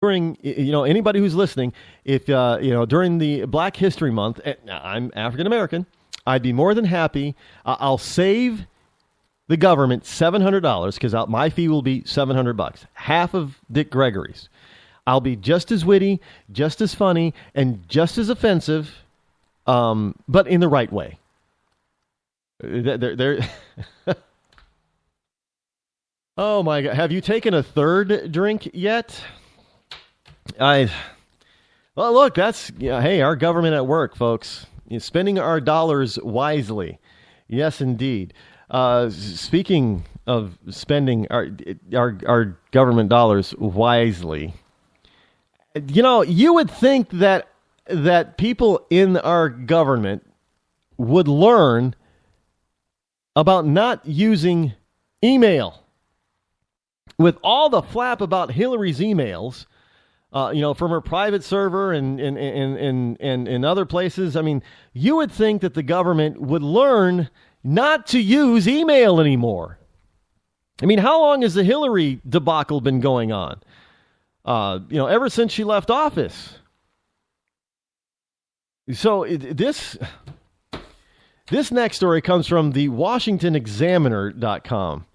during, anybody who's listening, if, during the Black History Month, I'm African American, I'd be more than happy. I'll save the government $700 because my fee will be $700, half of Dick Gregory's. I'll be just as witty, just as funny, and just as offensive, but in the right way. They're Oh my God! Have you taken a third drink yet? Well, look, that's hey, our government at work, folks. Spending our dollars wisely. Yes, indeed. Speaking of spending our government dollars wisely, you would think that people in our government would learn about not using email. With all the flap about Hillary's emails, from her private server and other places, I mean, you would think that the government would learn not to use email anymore. I mean, how long has the Hillary debacle been going on? Ever since she left office. So this next story comes from the WashingtonExaminer.com.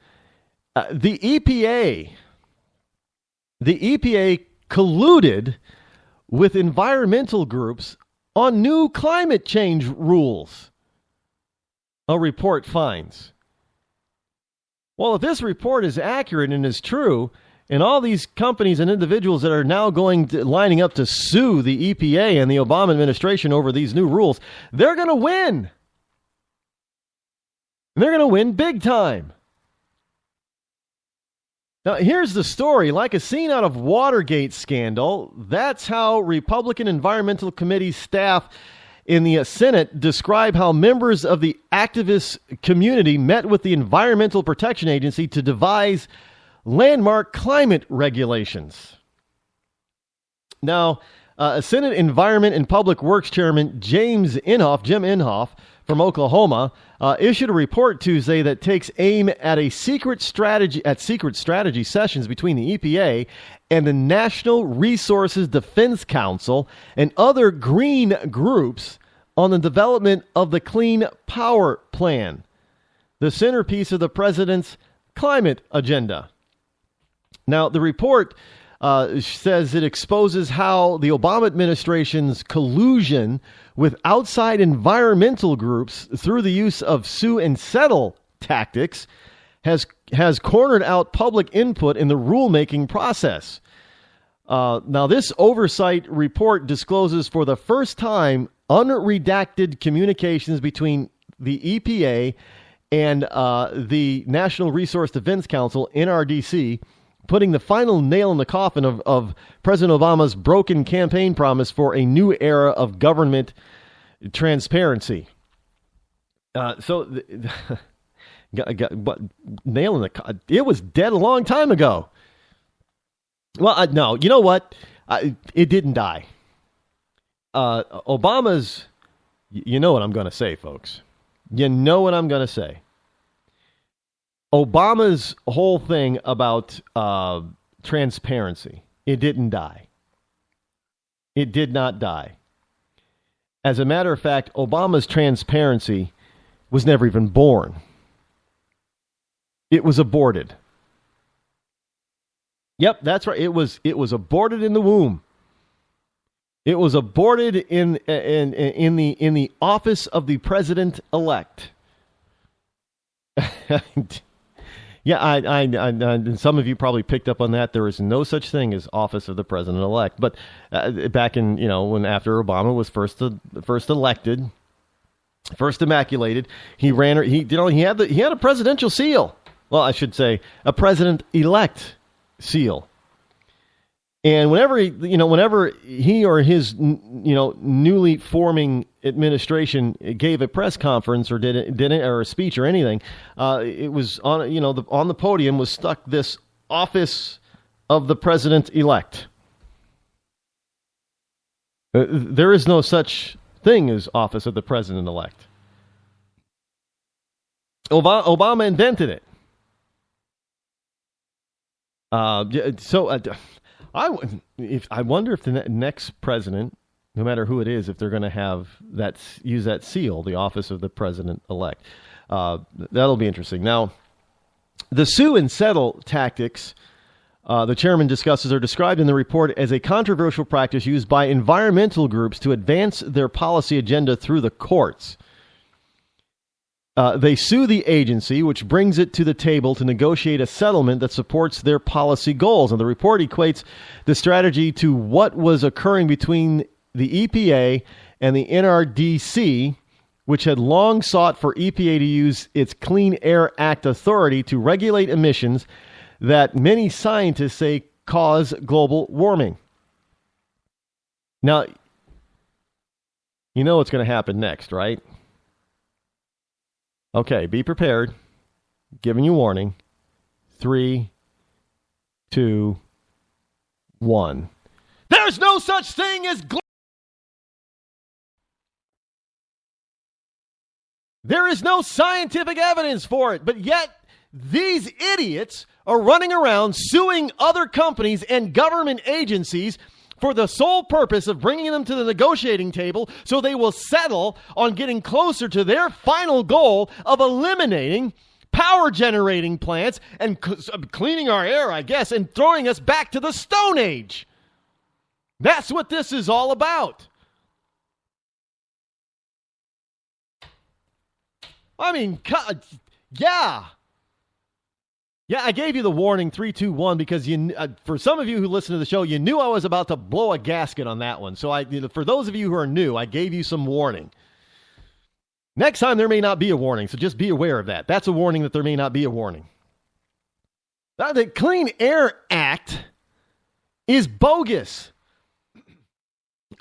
The EPA colluded with environmental groups on new climate change rules, a report finds. Well, if this report is accurate and is true, and all these companies and individuals that are now lining up to sue the EPA and the Obama administration over these new rules, they're going to win. And they're going to win big time. Now, here's the story. Like a scene out of Watergate scandal, that's how Republican Environmental Committee staff in the Senate describe how members of the activist community met with the Environmental Protection Agency to devise landmark climate regulations. Now, Senate Environment and Public Works Chairman Jim Inhofe from Oklahoma, issued a report Tuesday that takes aim at secret strategy sessions between the EPA and the National Resources Defense Council and other green groups on the development of the Clean Power Plan, the centerpiece of the president's climate agenda. Now, the report says it exposes how the Obama administration's collusion with outside environmental groups through the use of sue and settle tactics has cornered out public input in the rulemaking process. Now, this oversight report discloses for the first time unredacted communications between the EPA and the National Resource Defense Council, NRDC, putting the final nail in the coffin of President Obama's broken campaign promise for a new era of government transparency. Nail in the coffin. It was dead a long time ago. Well, no, you know what? It didn't die. Obama's, you know what I'm going to say, folks. You know what I'm going to say. Obama's whole thing about transparency, it didn't die. It did not die. As a matter of fact, Obama's transparency was never even born. It was aborted. Yep, that's right. It was aborted in the womb. It was aborted in the office of the president-elect. Yeah, I some of you probably picked up on that. There is no such thing as office of the president-elect. But back in, when after Obama was first elected, first immaculated, he had a presidential seal. Well, I should say a president-elect seal. And whenever he or his newly forming administration gave a press conference or did a speech or anything, it was on on the podium was stuck this office of the president-elect. There is no such thing as office of the president-elect. Obama invented it. I wonder if the next president, no matter who it is, if they're going to have use that seal, the office of the president-elect. That'll be interesting. Now, the sue and settle tactics the chairman discusses are described in the report as a controversial practice used by environmental groups to advance their policy agenda through the courts. They sue the agency, which brings it to the table to negotiate a settlement that supports their policy goals. And the report equates the strategy to what was occurring between the EPA and the NRDC, which had long sought for EPA to use its Clean Air Act authority to regulate emissions that many scientists say cause global warming. Now, you know what's going to happen next, right? Okay, be prepared. Giving you warning. 3, 2, 1. There's no such thing as There is no scientific evidence for it, but yet these idiots are running around suing other companies and government agencies for the sole purpose of bringing them to the negotiating table so they will settle on getting closer to their final goal of eliminating power generating plants and cleaning our air, I guess, and throwing us back to the Stone Age. That's what this is all about. I mean, yeah. Yeah, I gave you the warning 3, 2, 1 because for some of you who listen to the show, you knew I was about to blow a gasket on that one. So for those of you who are new, I gave you some warning. Next time there may not be a warning, so just be aware of that. That's a warning that there may not be a warning. Now, the Clean Air Act is bogus.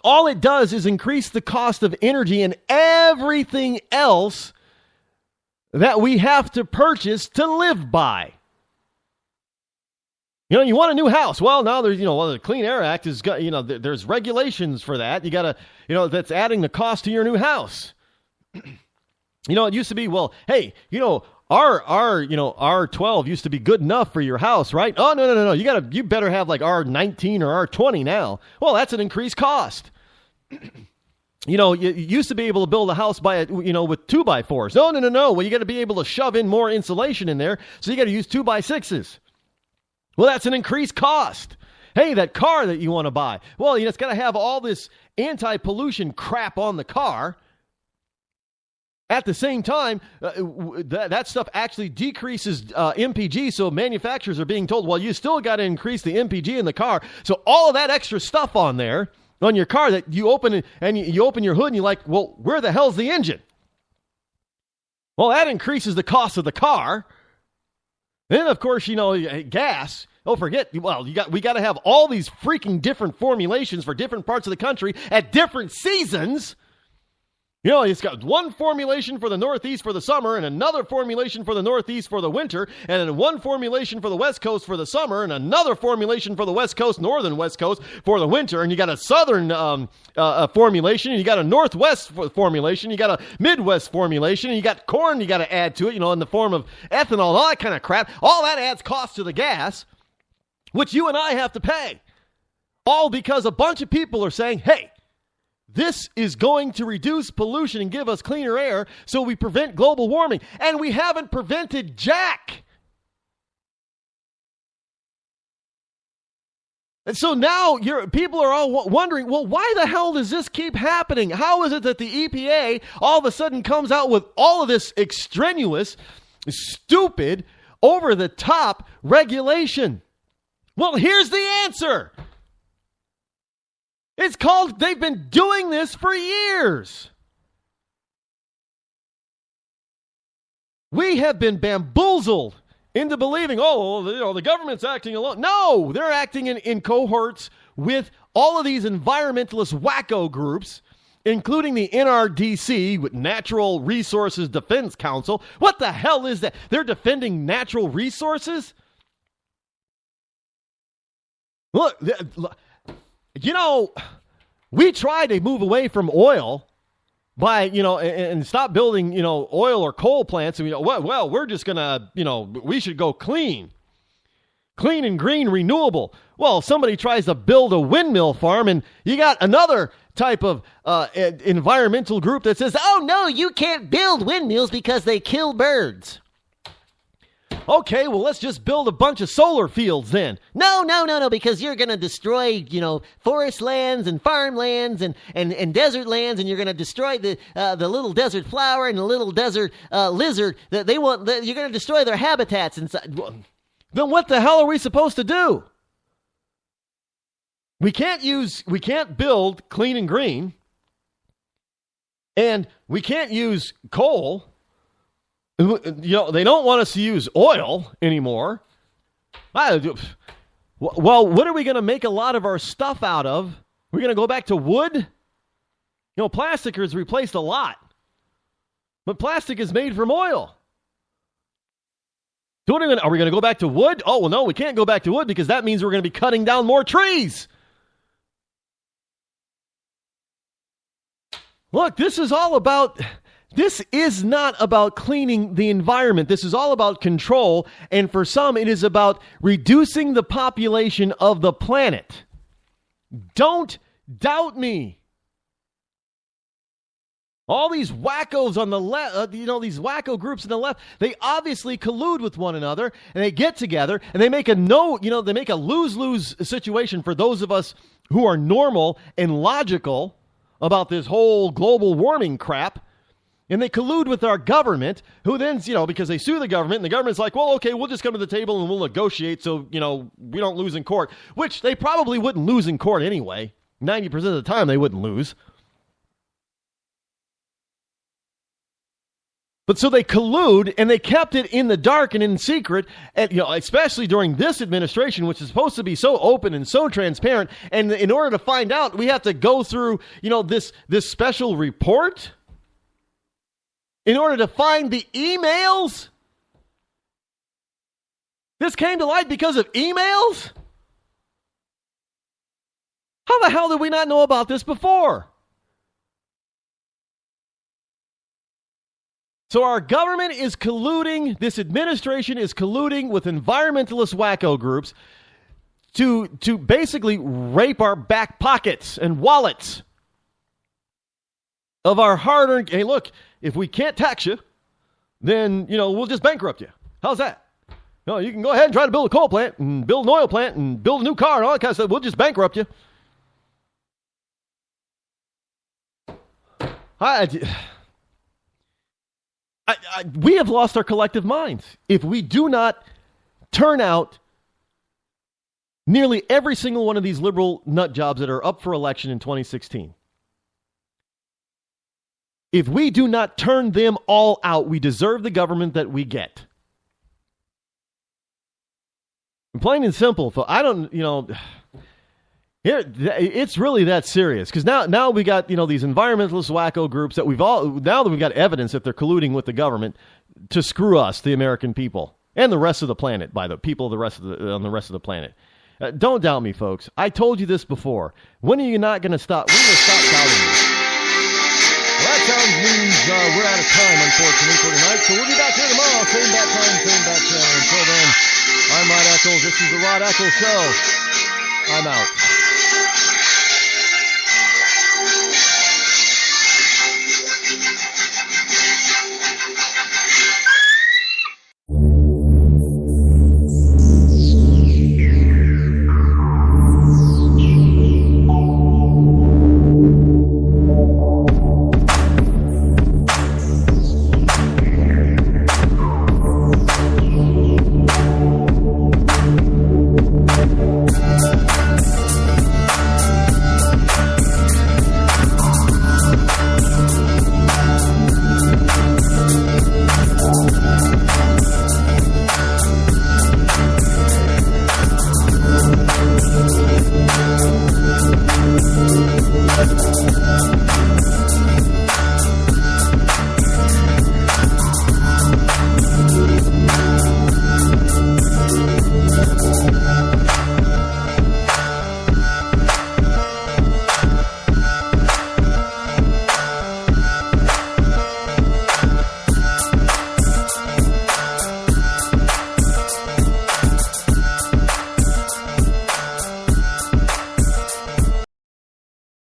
All it does is increase the cost of energy and everything else that we have to purchase to live by. You know, you want a new house. Well, now there's, the Clean Air Act has got, there's regulations for that. You got to, that's adding the cost to your new house. It used to be, well, hey, R12 used to be good enough for your house, right? Oh, no. You better have like R19 or R20 now. Well, that's an increased cost. You used to be able to build a house with 2x4s. No. Well, you got to be able to shove in more insulation in there, so you got to use 2x6s. Well, that's an increased cost. Hey, that car that you want to buy, well, it's got to have all this anti-pollution crap on the car. At the same time, that stuff actually decreases MPG, so manufacturers are being told, well, you still got to increase the MPG in the car. So all of that extra stuff on there, on your car that you open and you open your hood and you're like, well, where the hell's the engine? Well, that increases the cost of the car. Then, of course, gas. Oh, forget. Well, we got to have all these freaking different formulations for different parts of the country at different seasons. It's got one formulation for the Northeast for the summer and another formulation for the Northeast for the winter, and then one formulation for the West Coast for the summer and another formulation for the West Coast, Northern West Coast for the winter. And you got a Southern formulation, and you got a Northwest formulation, you got a Midwest formulation, and you got corn you got to add to it, in the form of ethanol and all that kind of crap. All that adds cost to the gas, which you and I have to pay. All because a bunch of people are saying, hey, this is going to reduce pollution and give us cleaner air so we prevent global warming. And we haven't prevented jack. And so now people are all wondering, well, why the hell does this keep happening? How is it that the EPA all of a sudden comes out with all of this extraneous, stupid, over-the-top regulation? Well, here's the answer. It's called, they've been doing this for years. We have been bamboozled into believing, the government's acting alone. No, they're acting in cohorts with all of these environmentalist wacko groups, including the NRDC, with Natural Resources Defense Council. What the hell is that? They're defending natural resources? Look, we tried to move away from oil by, and stop building, oil or coal plants. And we're just going to, we should go clean and green, renewable. Well, somebody tries to build a windmill farm, and you got another type of environmental group that says, oh, no, you can't build windmills because they kill birds. Okay, well, let's just build a bunch of solar fields then. No, because you're going to destroy, forest lands and farmlands and desert lands, and you're going to destroy the little desert flower and the little desert lizard that they want. You're going to destroy their habitats inside. Then what the hell are we supposed to do? We can't build clean and green, and we can't use coal. They don't want us to use oil anymore. Well, what are we going to make a lot of our stuff out of? We're going to go back to wood? Plastic has replaced a lot, but plastic is made from oil. So are we going to go back to wood? Oh, well, no, we can't go back to wood because that means we're going to be cutting down more trees. Look, this is not about cleaning the environment. This is all about control. And for some, it is about reducing the population of the planet. Don't doubt me. All these wackos on the left, these wacko groups on the left, they obviously collude with one another, and they get together, and they make a lose-lose situation for those of us who are normal and logical about this whole global warming crap. And they collude with our government, who then, because they sue the government, and the government's like, well, okay, we'll just come to the table and we'll negotiate so, we don't lose in court, which they probably wouldn't lose in court anyway. 90% of the time they wouldn't lose. But so they collude, and they kept it in the dark and in secret, and especially during this administration, which is supposed to be so open and so transparent. And in order to find out, we have to go through, this special report in order to find the emails. This came to light because of emails? How the hell did we not know about this before? So our government is colluding, this administration is colluding with environmentalist wacko groups to basically rape our back pockets and wallets of our hard-earned. Hey, look, if we can't tax you, then, we'll just bankrupt you. How's that? You can go ahead and try to build a coal plant and build an oil plant and build a new car and all that kind of stuff. We'll just bankrupt you. We have lost our collective minds if we do not turn out nearly every single one of these liberal nut jobs that are up for election in 2016. If we do not turn them all out, we deserve the government that we get. Plain and simple. Here, it's really that serious, because now we got these environmentalist wacko groups that now that we've got evidence that they're colluding with the government to screw us, the American people, and the rest of the planet, by the people on the rest of the planet. Don't doubt me, folks. I told you this before. When are you not going to stop? When are you going to stop doubting me? Well, that sounds means we're out of time, unfortunately, for tonight. So we'll be back here tomorrow, same bat time, same bat channel. Until then, I'm Rod Eccles. This is the Rod Eccles Show. I'm out.